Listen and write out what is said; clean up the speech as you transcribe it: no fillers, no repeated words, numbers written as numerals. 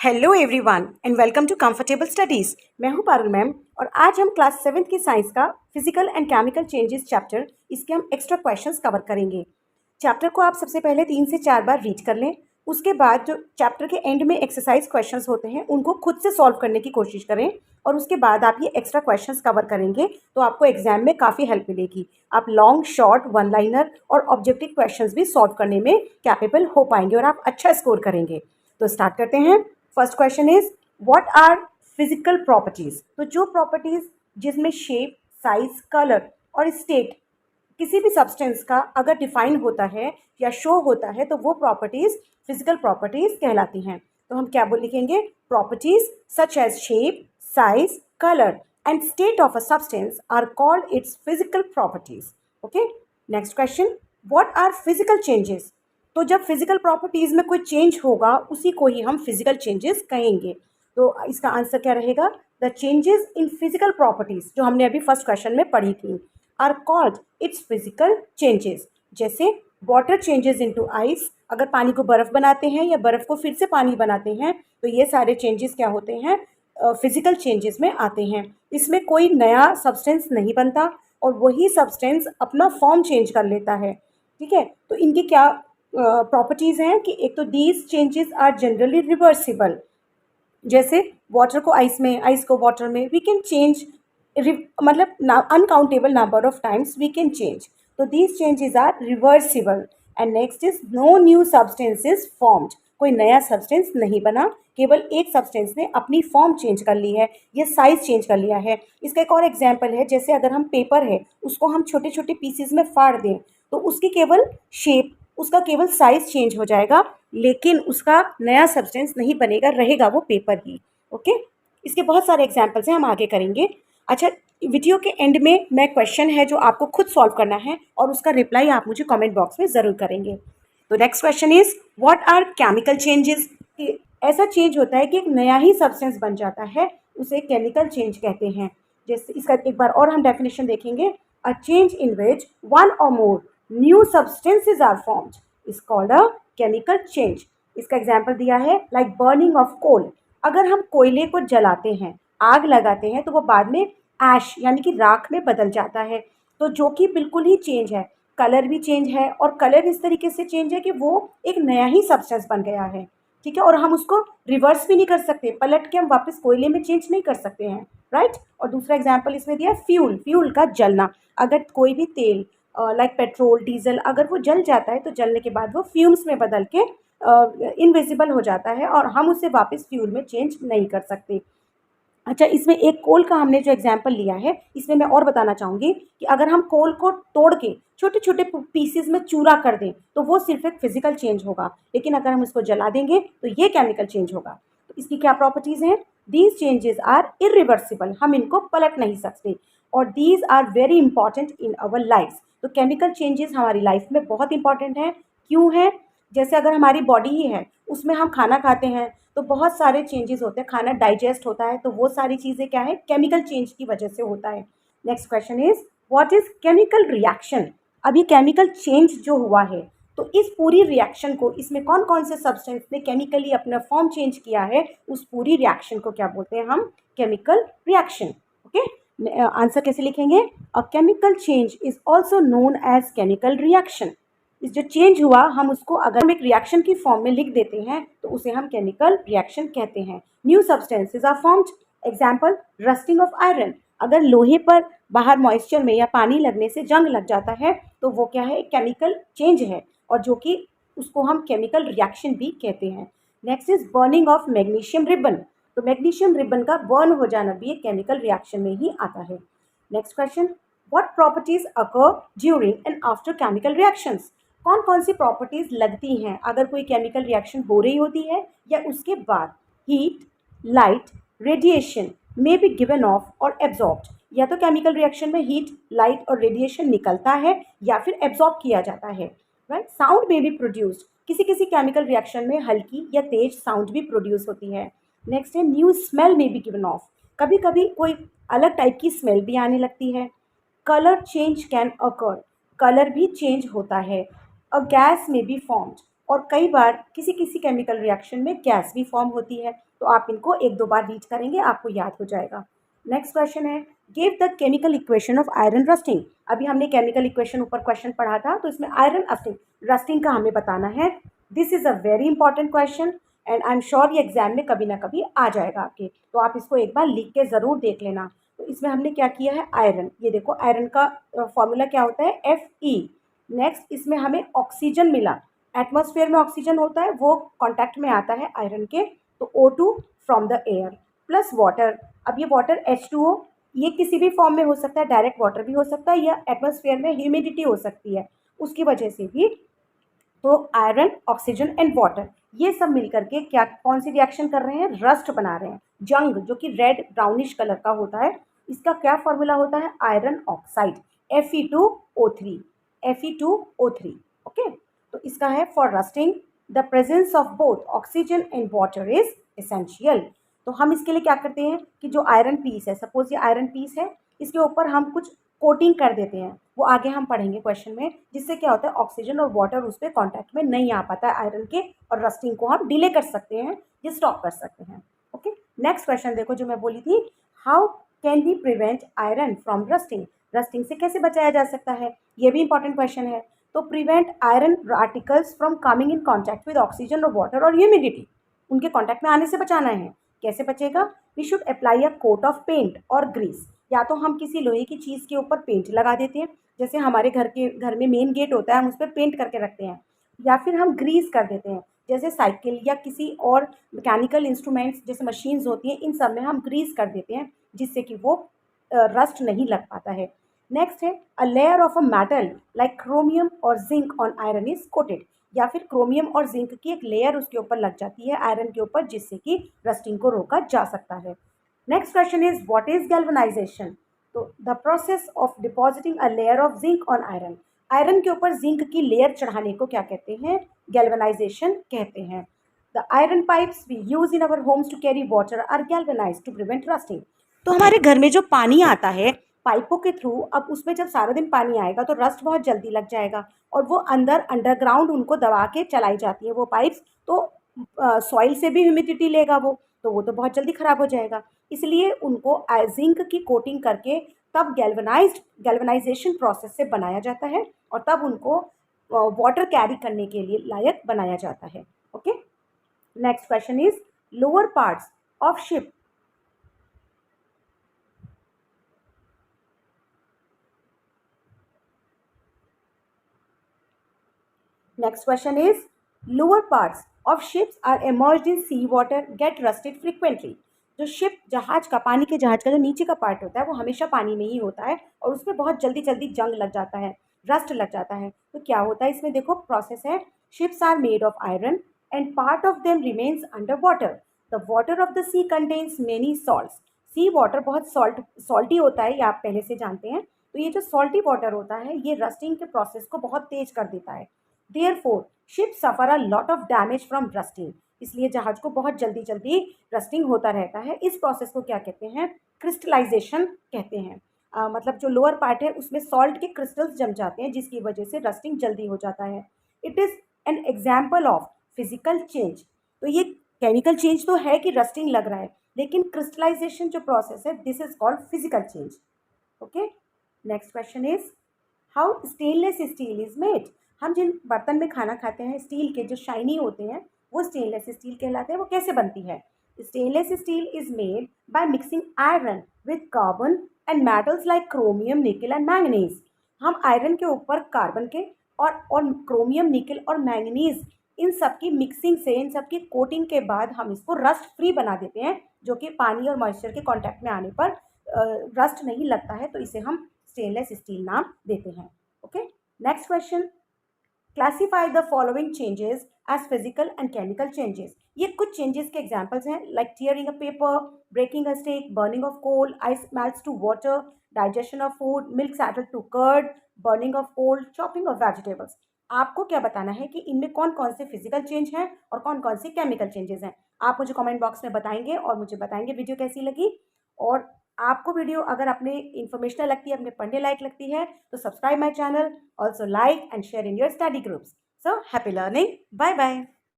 Hello everyone and welcome to comfortable studies. मैं हूं Parul ma'am और आज हम क्लास 7th की साइंस का physical and chemical changes chapter इसके हम एक्स्ट्रा क्वेश्चंस कवर करेंगे। चैप्टर को आप सबसे पहले 3 से 4 बार रीड कर लें। उसके बाद जो चैप्टर के एंड में एक्सरसाइज क्वेश्चंस होते हैं उनको खुद से सॉल्व करने की कोशिश करें और उसके बाद आप ये एक्स्ट्रा क्वेश्चंस कवर करेंगे तो आपको एग्जाम में काफ़ी हेल्प मिलेगी। आप लॉन्ग, शॉर्ट, वन लाइनर और ऑब्जेक्टिव क्वेश्चंस भी सॉल्व करने में कैपेबल हो पाएंगे और आप अच्छा स्कोर करेंगे। तो स्टार्ट करते हैं। First question is what are physical properties. तो जो प्रॉपर्टीज जिसमें शेप, साइज, कलर और स्टेट किसी भी सब्सटेंस का अगर डिफाइन होता है या शो होता है तो वो प्रॉपर्टीज फिजिकल प्रॉपर्टीज कहलाती हैं। तो हम क्या बोल लिखेंगे? Properties such as shape, size, colour and state of a substance are called its physical properties. Okay, next question, what are physical changes. तो जब फिजिकल प्रॉपर्टीज़ में कोई चेंज होगा उसी को ही हम फिजिकल चेंजेस कहेंगे। तो इसका आंसर क्या रहेगा? The changes in physical properties जो हमने अभी फर्स्ट क्वेश्चन में पढ़ी थी are called its physical changes. जैसे वाटर चेंजेस इनटू आइस, अगर पानी को बर्फ़ बनाते हैं या बर्फ़ को फिर से पानी बनाते हैं तो ये सारे चेंजेस क्या होते हैं? फिजिकल चेंजेस में आते हैं। इसमें कोई नया सब्सटेंस नहीं बनता और वही सब्सटेंस अपना फॉर्म चेंज कर लेता है। ठीक है, तो इनकी क्या प्रॉपर्टीज़ हैं कि एक तो these changes are generally reversible. जैसे वाटर को आइस में, आइस को वाटर में, वी कैन चेंज, मतलब uncountable number of times we can change. तो these changes are reversible. And next is no new substance is formed. कोई नया substance नहीं बना, केवल एक सब्सटेंस ने अपनी फॉर्म चेंज कर ली है, ये साइज चेंज कर लिया है। इसका एक और एग्जाम्पल है, जैसे अगर हम पेपर है उसको हम छोटे छोटे पीसीज में फाड़ दें तो उसकी केवल शेप, उसका केवल साइज चेंज हो जाएगा लेकिन उसका नया सब्सटेंस नहीं बनेगा, रहेगा वो पेपर ही। ओके, इसके बहुत सारे एग्जाम्पल्स हैं, हम आगे करेंगे। अच्छा, वीडियो के एंड में मैं क्वेश्चन है जो आपको खुद सॉल्व करना है और उसका रिप्लाई आप मुझे कमेंट बॉक्स में ज़रूर करेंगे। तो next question is what are chemical changes. ऐसा चेंज होता है कि एक नया ही सब्सटेंस बन जाता है, उसे केमिकल चेंज कहते हैं। जैसे इसका एक बार और हम डेफिनेशन देखेंगे, a change in which one or more new substances are formed is called a chemical change. इसका एग्जाम्पल दिया है लाइक बर्निंग ऑफ कोल। अगर हम कोयले को जलाते हैं, आग लगाते हैं तो वो बाद में ऐश यानी कि राख में बदल जाता है। तो जो कि बिल्कुल ही चेंज है, कलर भी चेंज है और कलर इस तरीके से चेंज है कि वो एक नया ही सब्सटेंस बन गया है। ठीक है, और हम उसको रिवर्स भी नहीं कर सकते, पलट के हम वापस कोयले में चेंज नहीं कर सकते हैं, राइट। और दूसरा एग्जाम्पल इसमें दिया फ्यूल, फ्यूल का जलना। अगर कोई भी तेल लाइक पेट्रोल, डीजल, अगर वो जल जाता है तो जलने के बाद वो फ्यूम्स में बदल के इनविजिबल हो जाता है और हम उसे वापस फ्यूल में चेंज नहीं कर सकते। अच्छा, इसमें एक कोल का हमने जो एग्जाम्पल लिया है इसमें मैं और बताना चाहूँगी कि अगर हम कोल को तोड़ के छोटे छोटे पीसेस में चूरा कर दें तो वो सिर्फ एक फिजिकल चेंज होगा, लेकिन अगर हम इसको जला देंगे तो ये केमिकल चेंज होगा। तो इसकी क्या प्रॉपर्टीज़ हैं? दीज चेंजेस आर इरिवर्सिबल, हम इनको पलट नहीं सकते, और these are very important in our life. तो केमिकल चेंजेस हमारी लाइफ में बहुत इंपॉर्टेंट हैं। क्यों है? जैसे अगर हमारी बॉडी ही है, उसमें हम खाना खाते हैं तो बहुत सारे चेंजेस होते हैं, खाना डाइजेस्ट होता है, तो वो सारी चीज़ें क्या है? केमिकल चेंज की वजह से होता है। Next question is what is chemical reaction. अभी केमिकल चेंज जो हुआ है तो इस पूरी रिएक्शन को, इसमें कौन कौन से सब्सटेंस ने केमिकली अपना फॉर्म चेंज किया है, उस पूरी रिएक्शन को क्या बोलते हैं? हम केमिकल रिएक्शन। ओके, आंसर कैसे लिखेंगे? A chemical change is also known as chemical reaction. इस जो चेंज हुआ हम उसको अगर हम एक रिएक्शन की फॉर्म में लिख देते हैं तो उसे हम केमिकल रिएक्शन कहते हैं। New substances are formed. Example, rusting of iron. अगर लोहे पर बाहर मॉइस्चर में या पानी लगने से जंग लग जाता है तो वो क्या है? एक केमिकल चेंज है और जो कि उसको हम केमिकल रिएक्शन भी कहते हैं। Next is burning of magnesium ribbon. तो मैग्नीशियम रिबन का बर्न हो जाना भी एक केमिकल रिएक्शन में ही आता है। Next question, what properties occur during and after chemical reactions. कौन कौन सी प्रॉपर्टीज लगती हैं अगर कोई केमिकल रिएक्शन हो रही होती है या उसके बाद? हीट, लाइट, रेडिएशन में बी गिवन ऑफ और एब्जॉर्ब्ड। या तो केमिकल रिएक्शन में हीट, लाइट और रेडिएशन निकलता है या फिर एब्जॉर्ब किया जाता है, राइट। साउंड में बी प्रोड्यूस्ड। किसी किसी केमिकल रिएक्शन में हल्की या तेज साउंड भी प्रोड्यूस होती है। नेक्स्ट है न्यू स्मेल में बी गिवन ऑफ। कभी कभी कोई अलग टाइप की स्मेल भी आने लगती है। Colour change can occur. Colour भी चेंज होता है। अ गैस में बी फॉर्म्ड। और कई बार किसी किसी केमिकल रिएक्शन में गैस भी फॉर्म होती है। तो आप इनको एक दो बार रीड करेंगे, आपको याद हो जाएगा। नेक्स्ट क्वेश्चन है, give the chemical equation of iron rusting. अभी हमने केमिकल इक्वेशन ऊपर क्वेश्चन पढ़ा था, तो इसमें आयरन रस्टिंग का हमें बताना है। This is a very important question and I am sure ये एग्जाम में कभी ना कभी आ जाएगा आपके, तो आप इसको एक बार लिख के ज़रूर देख लेना। तो इसमें हमने क्या किया है, आयरन, ये देखो आयरन का फॉर्मूला क्या होता है, Fe। नेक्स्ट इसमें हमें ऑक्सीजन मिला, एटमॉस्फेयर में ऑक्सीजन होता है, वो कॉन्टैक्ट में आता है आयरन के, तो O2 from the air plus water. अब ये वाटर H2O, ये किसी भी फॉर्म में हो सकता है, डायरेक्ट वाटर भी हो सकता है या एटमॉस्फेयर में ह्यूमिडिटी हो सकती है, उसकी वजह से भी। तो आयरन, ऑक्सीजन एंड वाटर, ये सब मिलकर के क्या कौन सी रिएक्शन कर रहे हैं, रस्ट बना रहे हैं। जंग जो कि रेड ब्राउनिश कलर का होता है, इसका क्या फॉर्मूला होता है, iron oxide Fe2O3, Fe2O3। Okay, तो इसका है for rusting the presence of both oxygen and water is essential. तो हम इसके लिए क्या करते हैं कि जो आयरन पीस है, सपोज ये आयरन पीस है, इसके ऊपर हम कुछ कोटिंग कर देते हैं, वो आगे हम पढ़ेंगे क्वेश्चन में, जिससे क्या होता है ऑक्सीजन और वाटर उस पर कॉन्टैक्ट में नहीं आ पाता है आयरन के, और रस्टिंग को हम डिले कर सकते हैं या स्टॉप कर सकते हैं। ओके, नेक्स्ट क्वेश्चन देखो जो मैं बोली थी, how can we prevent iron from rusting. Rusting से कैसे बचाया जा सकता है, ये भी इंपॉर्टेंट क्वेश्चन है। तो prevent iron articles from coming in contact with oxygen और वाटर और ह्यूमिडिटी, उनके कॉन्टैक्ट में आने से बचाना है। कैसे बचेगा, we should apply a coat of paint और ग्रीस, या तो हम किसी लोहे की चीज़ के ऊपर पेंट लगा देते हैं, जैसे हमारे घर में मेन गेट होता है, हम उस पर पेंट करके रखते हैं, या फिर हम ग्रीस कर देते हैं, जैसे साइकिल या किसी और मैकेनिकल इंस्ट्रूमेंट्स जैसे मशीन्स होती हैं, इन सब में हम ग्रीस कर देते हैं, जिससे कि वो रस्ट नहीं लग पाता है। नेक्स्ट है, a layer of a metal like chromium और zinc on iron is coated, या फिर क्रोमियम और जिंक की एक लेयर उसके ऊपर लग जाती है आयरन के ऊपर, जिससे कि रस्टिंग को रोका जा सकता है। Next question is what is galvanization. तो the process of depositing a layer of zinc on iron, iron के ऊपर जिंक की लेयर चढ़ाने को क्या कहते हैं, गैल्वेनाइजेशन कहते हैं। The iron pipes we use in our homes to carry water are galvanised to prevent rusting. तो हमारे घर में जो पानी आता है पाइपों के थ्रू, अब उसमें जब सारा दिन पानी आएगा तो रस्ट बहुत जल्दी लग जाएगा, और वो अंदर अंडरग्राउंड उनको दबा के चलाई जाती है वो पाइप्स, तो सॉइल से भी ह्यूमिडिटी लेगा वो तो बहुत जल्दी ख़राब हो जाएगा। इसलिए उनको जिंक की कोटिंग करके तब गैल्वेनाइजेशन प्रोसेस से बनाया जाता है, और तब उनको वाटर कैरी करने के लिए लायक बनाया जाता है। Okay, next question is lower parts of ship. Next question is, lower parts of ships are immersed in sea water get rusted frequently। जो शिप जहाज का, पानी के जहाज का जो नीचे का पार्ट होता है वो हमेशा पानी में ही होता है, और उसमें बहुत जल्दी जल्दी जंग लग जाता है, रस्ट लग जाता है। तो क्या होता है इसमें, देखो प्रोसेस है, ships are made of iron and part of them remains under water. The water of the sea contains many salts. Sea water बहुत सॉल्टी होता है, ये आप पहले से जानते हैं। तो ये जो सॉल्टी वाटर होता है ये रस्टिंग के प्रोसेस को बहुत तेज कर देता है। Therefore, ships suffer a lot of damage from rusting। इसलिए जहाज को बहुत जल्दी जल्दी रस्टिंग होता रहता है। इस प्रोसेस को क्या कहते हैं, क्रिस्टलाइजेशन कहते हैं। मतलब जो लोअर पार्ट है उसमें सॉल्ट के क्रिस्टल्स जम जाते हैं, जिसकी वजह से रस्टिंग जल्दी हो जाता है। It is an example of physical change. तो ये केमिकल चेंज तो है कि रस्टिंग लग रहा है, लेकिन क्रिस्टलाइजेशन जो प्रोसेस है this is called physical change. Okay, next question is how stainless steel is made. हम जिन बर्तन में खाना खाते हैं स्टील के जो शाइनी होते हैं वो स्टेनलेस स्टील कहलाते हैं। वो कैसे बनती है, stainless steel is made by mixing iron with carbon and metals like chromium, निकल एंड मैंगनीज। हम आयरन के ऊपर कार्बन के और क्रोमियम, निकल और मैंगनीज, इन सब की मिक्सिंग से, इन सब की कोटिंग के बाद हम इसको रस्ट फ्री बना देते हैं, जो कि पानी और मॉइस्चर के कॉन्टैक्ट में आने पर रस्ट नहीं लगता है, तो इसे हम स्टेनलेस स्टील नाम देते हैं। Okay, next question, classify the following changes as physical and chemical changes. ये कुछ चेंजेस के एग्जाम्पल्स हैं, like tearing a paper, breaking a stick, burning of coal, ice melts to water, digestion of food, milk settle to curd, burning of coal, chopping of vegetables. आपको क्या बताना है कि इनमें कौन कौन से फिजिकल चेंज हैं और कौन कौन से केमिकल चेंजेस हैं। आप मुझे कमेंट बॉक्स में बताएंगे और मुझे बताएंगे वीडियो कैसी लगी। और आपको वीडियो अगर अपने इन्फॉर्मेशनल लगती है, अपने पढ़ने लायक लगती है, तो subscribe my channel, also like and share in your study groups. So happy learning. Bye bye.